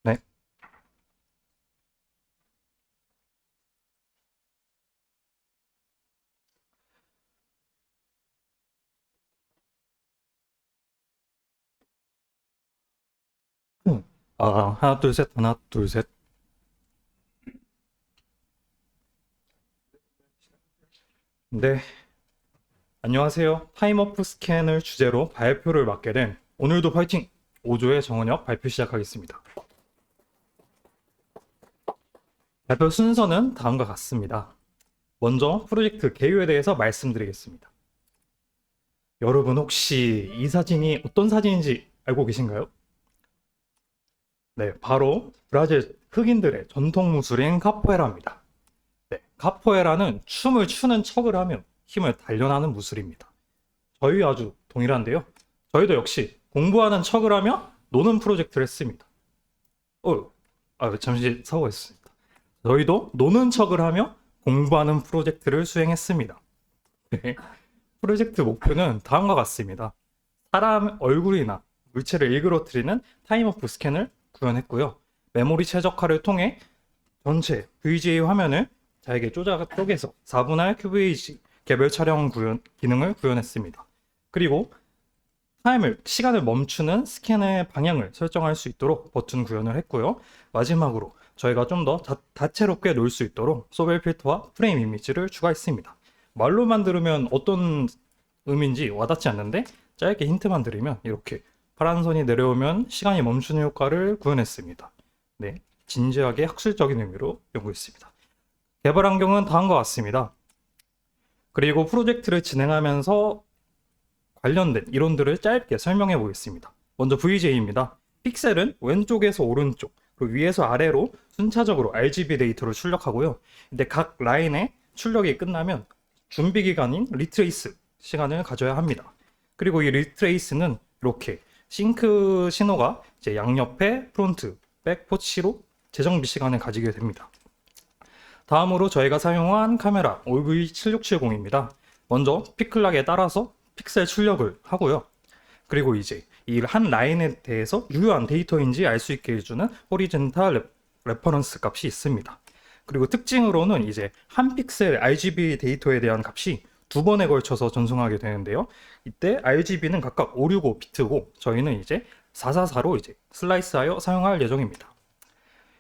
네. 하나, 둘, 셋, 하나, 둘, 셋. 네. 안녕하세요. 타임어프 스캔을 주제로 발표를 맡게 된 오늘도 파이팅! 5조의 정원혁 발표 시작하겠습니다. 발표 순서는 다음과 같습니다. 먼저 프로젝트 개요에 대해서 말씀드리겠습니다. 여러분 혹시 이 사진이 어떤 사진인지 알고 계신가요? 네, 바로 브라질 흑인들의 전통 무술인 카포에라입니다. 네, 카포에라는 춤을 추는 척을 하며 힘을 단련하는 무술입니다. 저희 아주 동일한데요. 저희도 역시 공부하는 척을 하며 노는 프로젝트를 했습니다. 잠시 사고가 있습니다. 저희도 노는 척을 하며 공부하는 프로젝트를 수행했습니다. 네, 프로젝트 목표는 다음과 같습니다. 사람 얼굴이나 물체를 일그러뜨리는 타임어프 스캔을 구현했고요. 메모리 최적화를 통해 전체 VGA 화면을 잘게 쪼개서 4분할 QVG 개별 촬영 기능을 구현했습니다. 그리고 시간을 멈추는 스캔의 방향을 설정할 수 있도록 버튼 구현을 했고요. 마지막으로 저희가 좀 더 다채롭게 놀 수 있도록 소벨 필터와 프레임 이미지를 추가했습니다. 말로만 들으면 어떤 의미인지 와닿지 않는데 짧게 힌트만 드리면 이렇게 파란 선이 내려오면 시간이 멈추는 효과를 구현했습니다. 네, 진지하게 학술적인 의미로 연구했습니다. 개발 환경은 다음과 같습니다. 그리고 프로젝트를 진행하면서 관련된 이론들을 짧게 설명해 보겠습니다. 먼저 VJ입니다. 픽셀은 왼쪽에서 오른쪽, 그리고 위에서 아래로 순차적으로 RGB 데이터를 출력하고요. 근데 각 라인의 출력이 끝나면 준비 기간인 리트레이스 시간을 가져야 합니다. 그리고 이 리트레이스는 이렇게 싱크 신호가 이제 양옆에 프론트, 백 포치로 재정비 시간을 가지게 됩니다. 다음으로 저희가 사용한 카메라 OV7670입니다. 먼저 피클락에 따라서 픽셀 출력을 하고요. 그리고 이제 이 한 라인에 대해서 유효한 데이터인지 알 수 있게 해주는 호리젠탈 레퍼런스 값이 있습니다. 그리고 특징으로는 이제 한 픽셀 RGB 데이터에 대한 값이 두 번에 걸쳐서 전송하게 되는데요. 이때 RGB는 각각 565비트고 저희는 이제 444로 이제 슬라이스하여 사용할 예정입니다.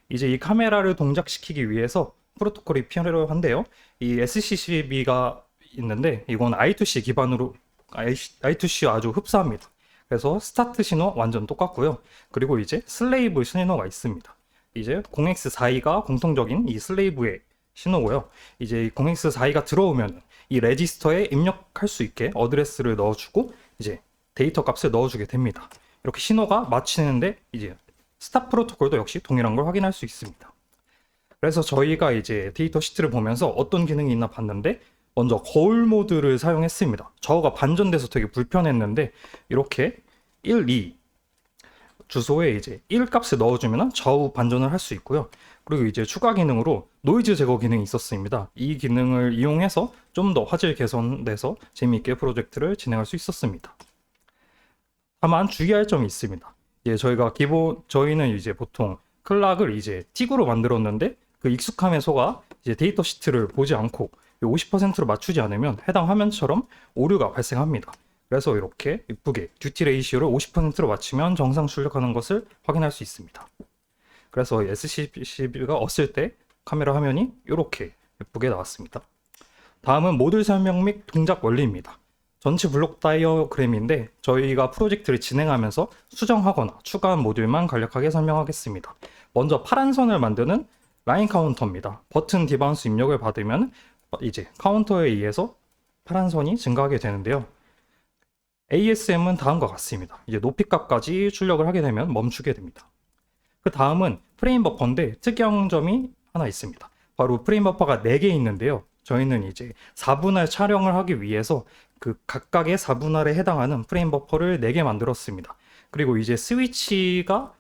이제 이 카메라를 동작시키기 위해서 프로토콜이 필요한데요. 이 SCCB가 있는데 이건 I2C 기반으로 I2C와 아주 흡사합니다. 그래서 스타트 신호 완전 똑같고요. 그리고 이제 슬레이브 신호가 있습니다. 이제 0x42가 공통적인 이 슬레이브의 신호고요. 이제 0x42가 들어오면 이 레지스터에 입력할 수 있게 어드레스를 넣어주고 이제 데이터 값을 넣어주게 됩니다. 이렇게 신호가 맞추는데 이제 스탑 프로토콜도 역시 동일한 걸 확인할 수 있습니다. 그래서 저희가 이제 데이터 시트를 보면서 어떤 기능이 있나 봤는데 먼저 거울 모드를 사용했습니다. 저거가 반전돼서 되게 불편했는데 이렇게 1, 2 주소에 이제 1 값을 넣어주면 좌우 반전을 할 수 있고요. 그리고 이제 추가 기능으로 노이즈 제거 기능이 있었습니다. 이 기능을 이용해서 좀 더 화질 개선돼서 재미있게 프로젝트를 진행할 수 있었습니다. 다만 주의할 점이 있습니다. 예, 저희는 이제 보통 클락을 이제 틱으로 만들었는데 그 익숙함에 속아 이제 데이터 시트를 보지 않고 50%로 맞추지 않으면 해당 화면처럼 오류가 발생합니다. 그래서 이렇게 이쁘게 듀티 레이시오를 50%로 맞추면 정상 출력하는 것을 확인할 수 있습니다. 그래서 SCCB가 없을 때 카메라 화면이 이렇게 예쁘게 나왔습니다. 다음은 모듈 설명 및 동작 원리입니다. 전체 블록 다이어그램인데 저희가 프로젝트를 진행하면서 수정하거나 추가한 모듈만 간략하게 설명하겠습니다. 먼저 파란 선을 만드는 라인 카운터입니다. 버튼 디바운스 입력을 받으면 이제 카운터에 의해서 파란 선이 증가하게 되는데요. ASM은 다음과 같습니다. 이제 높이 값까지 출력을 하게 되면 멈추게 됩니다. 그 다음은 프레임 버퍼인데 특이한 점이 하나 있습니다. 바로 프레임 버퍼가 4개 있는데요. 저희는 이제 4분할 촬영을 하기 위해서 그 각각의 4분할에 해당하는 프레임 버퍼를 4개 만들었습니다. 그리고 이제 스위치가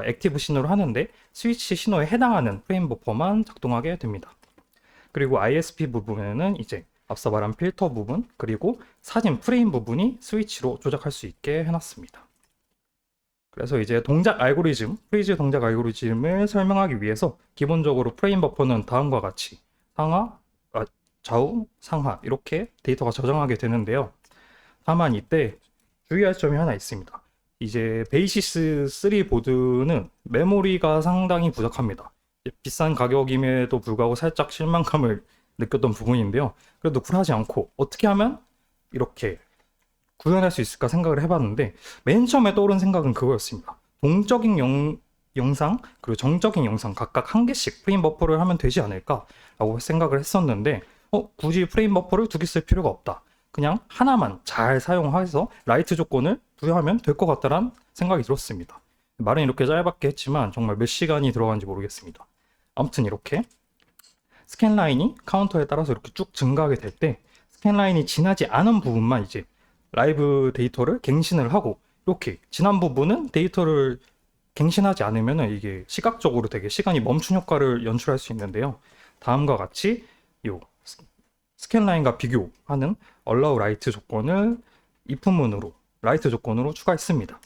액티브 신호를 하는데 스위치 신호에 해당하는 프레임 버퍼만 작동하게 됩니다. 그리고 ISP 부분에는 이제 앞서 말한 필터 부분 그리고 사진 프레임 부분이 스위치로 조작할 수 있게 해놨습니다. 그래서 이제 동작 알고리즘, 프리즈 동작 알고리즘을 설명하기 위해서 기본적으로 프레임 버퍼는 다음과 같이 상하, 좌우, 상하 이렇게 데이터가 저장하게 되는데요. 다만 이때 주의할 점이 하나 있습니다. 이제 베이시스 3 보드는 메모리가 상당히 부족합니다. 비싼 가격임에도 불구하고 살짝 실망감을 느꼈던 부분인데요. 그래도 굴하지 않고 어떻게 하면 이렇게 구현할 수 있을까 생각을 해봤는데 맨 처음에 떠오른 생각은 그거였습니다. 동적인 영상 그리고 정적인 영상 각각 한 개씩 프레임 버퍼를 하면 되지 않을까라고 생각을 했었는데 굳이 프레임 버퍼를 두 개 쓸 필요가 없다. 그냥 하나만 잘 사용해서 라이트 조건을 부여하면 될 것 같다라는 생각이 들었습니다. 말은 이렇게 짧게 했지만 정말 몇 시간이 들어간지 모르겠습니다. 아무튼 이렇게 스캔 라인이 카운터에 따라서 이렇게 쭉 증가하게 될 때 스캔 라인이 지나지 않은 부분만 이제 라이브 데이터를 갱신을 하고 이렇게 지난 부분은 데이터를 갱신하지 않으면 이게 시각적으로 되게 시간이 멈춘 효과를 연출할 수 있는데요. 다음과 같이 요 스캔 라인과 비교하는 allow 라이트 조건을 if문으로 라이트 조건으로 추가했습니다.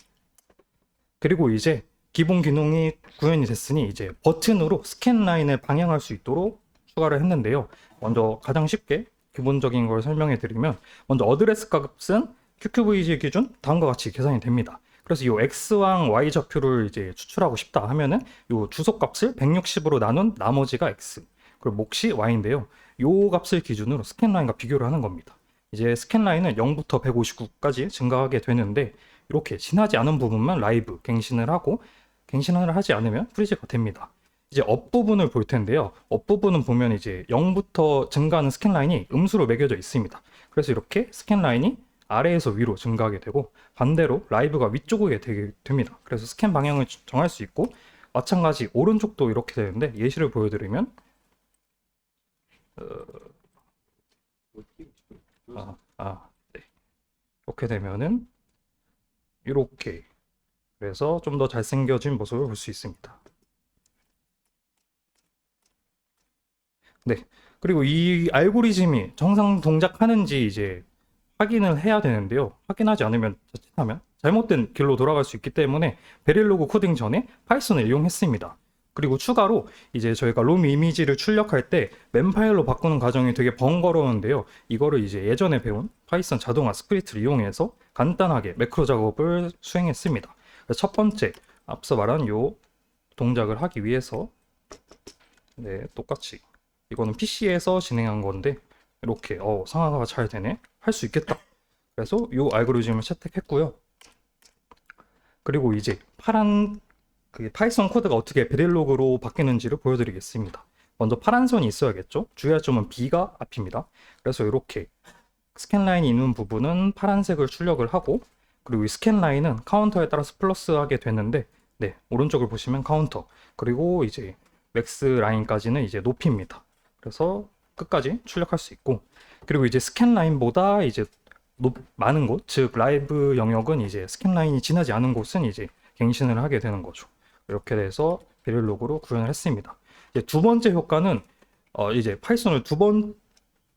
그리고 이제 기본 기능이 구현이 됐으니 이제 버튼으로 스캔 라인을 방향할 수 있도록 추가를 했는데요. 먼저 가장 쉽게 기본적인 걸 설명해 드리면 먼저 어드레스 값은 QQVG 기준 다음과 같이 계산이 됩니다. 그래서 이 X랑 Y 좌표를 이제 추출하고 싶다 하면은 이 주소 값을 160으로 나눈 나머지가 X 그리고 몫이 Y인데요. 이 값을 기준으로 스캔 라인과 비교를 하는 겁니다. 이제 스캔 라인은 0부터 159까지 증가하게 되는데 이렇게 지나지 않은 부분만 라이브 갱신을 하고 갱신을 하지 않으면 프리즈가 됩니다. 이제 업 부분을 볼 텐데요. 업 부분은 보면 이제 0부터 증가하는 스캔 라인이 음수로 매겨져 있습니다. 그래서 이렇게 스캔 라인이 아래에서 위로 증가하게 되고 반대로 라이브가 위쪽에 되게 됩니다. 그래서 스캔 방향을 정할 수 있고 마찬가지 오른쪽도 이렇게 되는데 예시를 보여드리면 네. 이렇게 되면은 이렇게 그래서 좀 더 잘생겨진 모습을 볼 수 있습니다. 네. 그리고 이 알고리즘이 정상 동작하는지 이제 확인을 해야 되는데요. 확인하지 않으면 자칫하면 잘못된 길로 돌아갈 수 있기 때문에 베릴로그 코딩 전에 파이썬을 이용했습니다. 그리고 추가로 이제 저희가 롬 이미지를 출력할 때 맨파일로 바꾸는 과정이 되게 번거로운데요. 이거를 이제 예전에 배운 파이썬 자동화 스크립트를 이용해서 간단하게 매크로 작업을 수행했습니다. 첫 번째 앞서 말한 요 동작을 하기 위해서 네, 똑같이 이거는 PC에서 진행한 건데 이렇게 상하가 잘 되네 할 수 있겠다. 그래서 요 알고리즘을 채택했고요. 그리고 이제 파란 그 파이썬 코드가 어떻게 베릴로그로 바뀌는지를 보여드리겠습니다. 먼저 파란 선이 있어야겠죠. 주의할 점은 B가 앞입니다. 그래서 이렇게 스캔 라인이 있는 부분은 파란색을 출력을 하고 그리고 이 스캔 라인은 카운터에 따라서 플러스하게 되는데 네 오른쪽을 보시면 카운터 그리고 이제 맥스 라인까지는 이제 높이입니다. 그래서 끝까지 출력할 수 있고 그리고 이제 스캔 라인보다 이제 많은 곳, 즉 라이브 영역은 이제 스캔 라인이 지나지 않은 곳은 이제 갱신을 하게 되는 거죠. 이렇게 돼서 베릴로그로 구현을 했습니다. 이제 두 번째 효과는 이제 파이썬을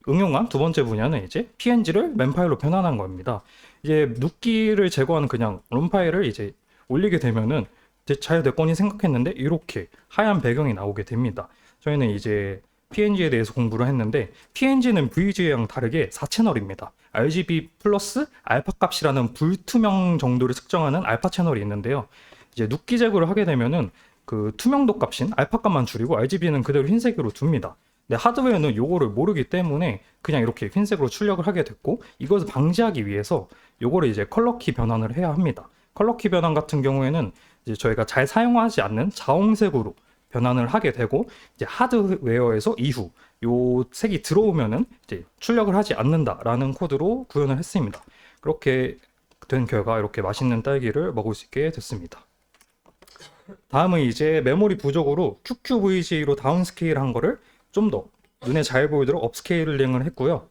응용한 두 번째 분야는 이제 PNG를 맨파일로 변환한 겁니다. 이제 눕기를 제거하는 그냥 롬 파일을 이제 올리게 되면은 잘 됐거니 생각했는데 이렇게 하얀 배경이 나오게 됩니다. 저희는 이제 PNG에 대해서 공부를 했는데 PNG는 VGA랑 다르게 4채널입니다. RGB 플러스 알파 값이라는 불투명 정도를 측정하는 알파 채널이 있는데요. 이제 눕기 제거를 하게 되면은 그 투명도 값인 알파 값만 줄이고 RGB는 그대로 흰색으로 둡니다. 근데 하드웨어는 요거를 모르기 때문에 그냥 이렇게 흰색으로 출력을 하게 됐고 이것을 방지하기 위해서 요거를 이제 컬러키 변환을 해야 합니다. 컬러키 변환 같은 경우에는 이제 저희가 잘 사용하지 않는 자홍색으로 변환을 하게 되고 이제 하드웨어에서 이후 요 색이 들어오면은 이제 출력을 하지 않는다라는 코드로 구현을 했습니다. 그렇게 된 결과 이렇게 맛있는 딸기를 먹을 수 있게 됐습니다. 다음은 이제 메모리 부족으로 QQVGA로 다운스케일 한 거를 좀 더 눈에 잘 보이도록 업스케일링을 했고요.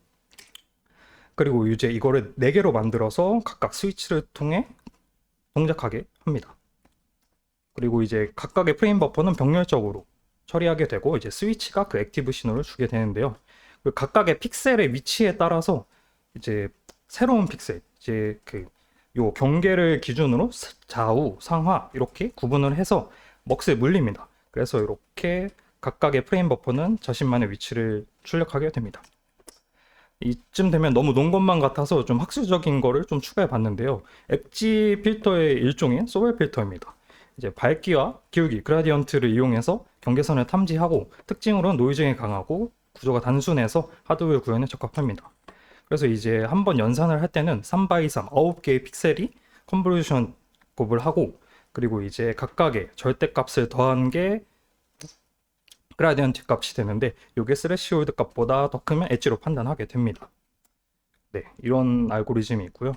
그리고 이제 이거를 4개로 만들어서 각각 스위치를 통해 동작하게 합니다. 그리고 이제 각각의 프레임 버퍼는 병렬적으로 처리하게 되고 이제 스위치가 그 액티브 신호를 주게 되는데요. 각각의 픽셀의 위치에 따라서 이제 새로운 픽셀, 이제 그 요 경계를 기준으로 좌우, 상하 이렇게 구분을 해서 먹스에 물립니다. 그래서 이렇게 각각의 프레임 버퍼는 자신만의 위치를 출력하게 됩니다. 이쯤 되면 너무 논 것만 같아서 좀 학술적인 거를 좀 추가해 봤는데요. 엣지 필터의 일종인 소벨 필터입니다. 이제 밝기와 기울기, 그라디언트를 이용해서 경계선을 탐지하고 특징으로는 노이즈에 강하고 구조가 단순해서 하드웨어 구현에 적합합니다. 그래서 이제 한번 연산을 할 때는 3x3 9개의 픽셀이 컨볼루션 곱을 하고 그리고 이제 각각의 절대값을 더한 게 그라디언트 값이 되는데 이게 스레시홀드 값보다 더 크면 엣지로 판단하게 됩니다. 네, 이런 알고리즘이 있고요.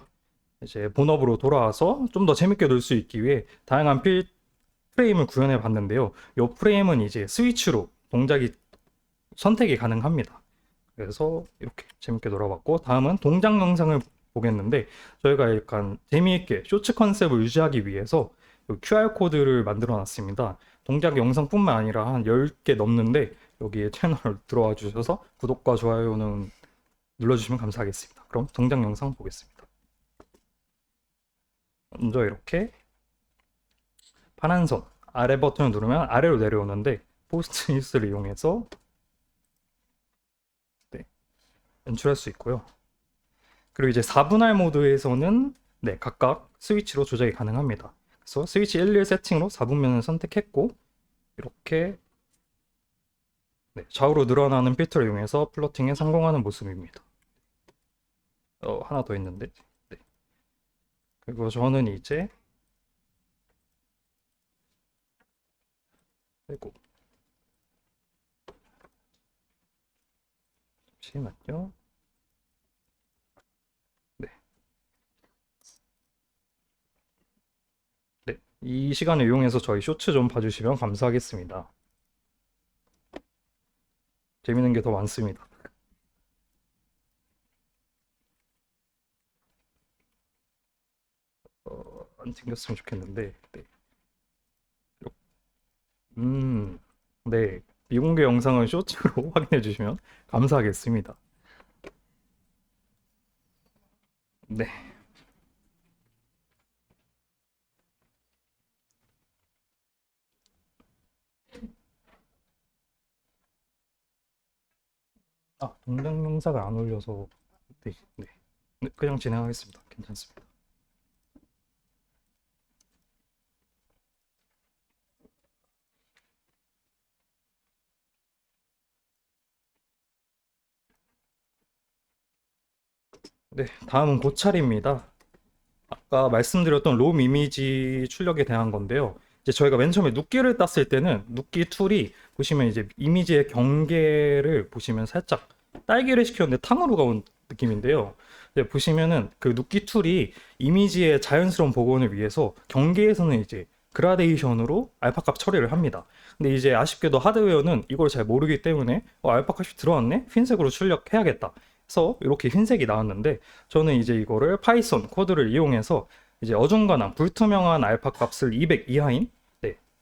이제 본업으로 돌아와서 좀 더 재밌게 놀 수 있기 위해 다양한 프레임을 구현해 봤는데요. 이 프레임은 이제 스위치로 동작이 선택이 가능합니다. 그래서 이렇게 재밌게 놀아봤고 다음은 동작 영상을 보겠는데 저희가 약간 재미있게 쇼츠 컨셉을 유지하기 위해서 QR 코드를 만들어 놨습니다. 동작 영상뿐만 아니라 한 10개 넘는데 여기에 채널 들어와 주셔서 구독과 좋아요는 눌러주시면 감사하겠습니다. 그럼 동작 영상 보겠습니다. 먼저 이렇게 파란 선 아래 버튼을 누르면 아래로 내려오는데 포스트잇을 이용해서 연출할 수 있고요. 그리고 이제 4분할 모드에서는 각각 스위치로 조작이 가능합니다. 그래서 스위치 1, 1 세팅으로 4분면을 선택했고 이렇게 좌우로 늘어나는 필터를 이용해서 플로팅에 성공하는 모습입니다. 하나 더 있는데 그리고 저는 이제 아이고 잠시만요. 이 시간을 이용해서 저희 쇼츠 좀 봐주시면 감사하겠습니다. 재밌는 게 더 많습니다. 안 튕겼으면 좋겠는데 네. 미공개 영상을 쇼츠로 확인해 주시면 감사하겠습니다. 네. 동작 영상을 안 올려서 그냥 진행하겠습니다. 괜찮습니다. 다음은 고찰입니다. 아까 말씀드렸던 롬 이미지 출력에 대한 건데요. 이제 저희가 맨 처음에 눕기를 땄을 때는 눕기 툴이 보시면 이제 이미지의 경계를 보시면 살짝 딸기를 시켰는데 탕후루가 온 느낌인데요. 보시면은 그 눕기 툴이 이미지의 자연스러운 복원을 위해서 경계에서는 이제 그라데이션으로 알파값 처리를 합니다. 근데 이제 아쉽게도 하드웨어는 이걸 잘 모르기 때문에 알파값이 들어왔네? 흰색으로 출력해야겠다. 그래서 이렇게 흰색이 나왔는데 저는 이제 이거를 파이썬 코드를 이용해서 이제 어중간한 불투명한 알파 값을 200 이하인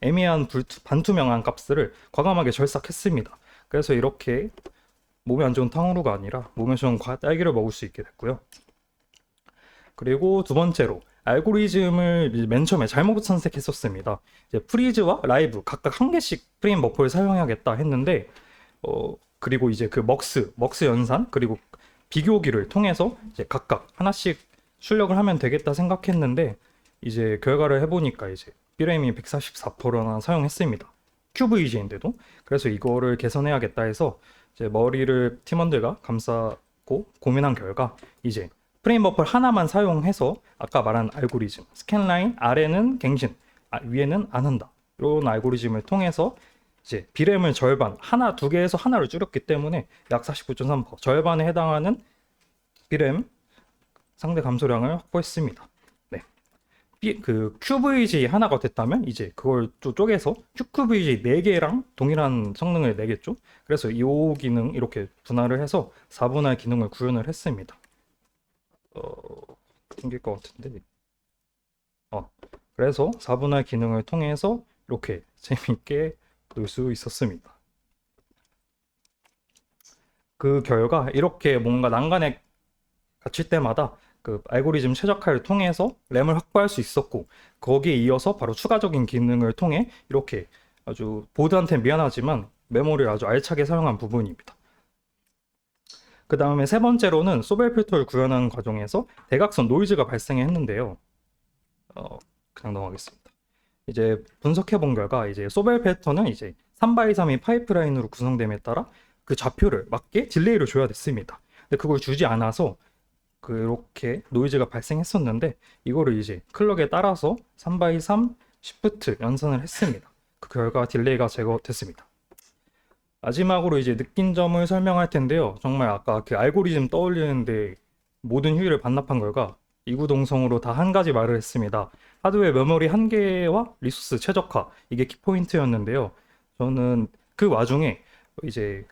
애매한 반투명한 값을 과감하게 절삭했습니다. 그래서 이렇게 몸에 안 좋은 탕후루가 아니라 몸에 좋은 딸기를 먹을 수 있게 됐고요. 그리고 두 번째로 알고리즘을 맨 처음에 잘못 선택했었습니다. 이제 프리즈와 라이브 각각 한 개씩 프레임 버퍼를 사용해야겠다 했는데 그리고 이제 그 먹스 연산 그리고 비교기를 통해서 이제 각각 하나씩 출력을 하면 되겠다 생각했는데 이제 결과를 해보니까 이제 B램이 144%나 사용했습니다. QVG인데도. 그래서 이거를 개선해야겠다 해서 이제 머리를 팀원들과 감싸고 고민한 결과 이제 프레임 버퍼 하나만 사용해서 아까 말한 알고리즘 스캔라인 아래는 갱신 위에는 안 한다 이런 알고리즘을 통해서 이제 B램을 절반 하나 두 개에서 하나를 줄였기 때문에 약 49.3% 절반에 해당하는 B램 상대 감소량을 확보했습니다. 그 QVG 하나가 됐다면 이제 그걸 또 쪼개서 QVG 4개랑 동일한 성능을 내겠죠. 그래서 이 기능 이렇게 분할을 해서 4분할 기능을 구현을 했습니다. 생길 것 같은데. 그래서 4분할 기능을 통해서 이렇게 재밌게 놀 수 있었습니다. 그 결과 이렇게 뭔가 난간에 갇힐 때마다 그 알고리즘 최적화를 통해서 램을 확보할 수 있었고, 거기에 이어서 바로 추가적인 기능을 통해 이렇게 아주 보드한테 미안하지만 메모리를 아주 알차게 사용한 부분입니다. 그 다음에 세 번째로는 소벨 필터를 구현하는 과정에서 대각선 노이즈가 발생했는데요. 그냥 넘어가겠습니다. 이제 분석해 본 결과 이제 소벨 패턴은 이제 3x3의 파이프라인으로 구성됨에 따라 그 좌표를 맞게 딜레이를 줘야 됐습니다. 근데 그걸 주지 않아서 그렇게 노이즈가 발생했었는데, 이거를 이제 클럭에 따라서 3x3 시프트 연산을 했습니다. 그 결과 딜레이가 제거됐습니다. 마지막으로 이제 느낀 점을 설명할 텐데요. 정말 아까 그 알고리즘 떠올리는데 모든 휴일을 반납한 결과 이구동성으로 다 한 가지 말을 했습니다. 하드웨어 메모리 한계와 리소스 최적화, 이게 키포인트였는데요. 저는 그 와중에 이제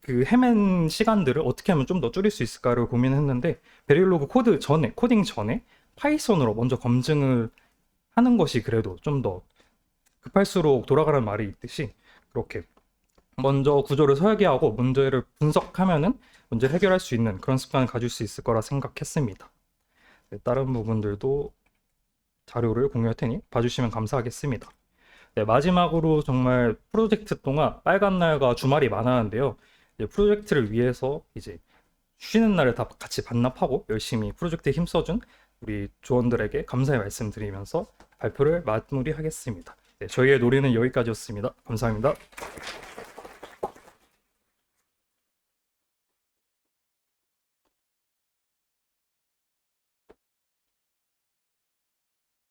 그 헤맨 시간들을 어떻게 하면 좀 더 줄일 수 있을까를 고민했는데, 베릴로그 코딩 전에 파이썬으로 먼저 검증을 하는 것이 그래도 좀 더 급할수록 돌아가는 말이 있듯이, 그렇게 먼저 구조를 설계하고 문제를 분석하면은 문제를 해결할 수 있는 그런 습관을 가질 수 있을 거라 생각했습니다. 네, 다른 부분들도 자료를 공유할 테니 봐주시면 감사하겠습니다. 네, 마지막으로 정말 프로젝트 동안 빨간 날과 주말이 많았는데요. 이제 프로젝트를 위해서 이제 쉬는 날을 다 같이 반납하고 열심히 프로젝트에 힘써준 우리 조원들에게 감사의 말씀드리면서 발표를 마무리하겠습니다. 네, 저희의 노래는 여기까지였습니다. 감사합니다.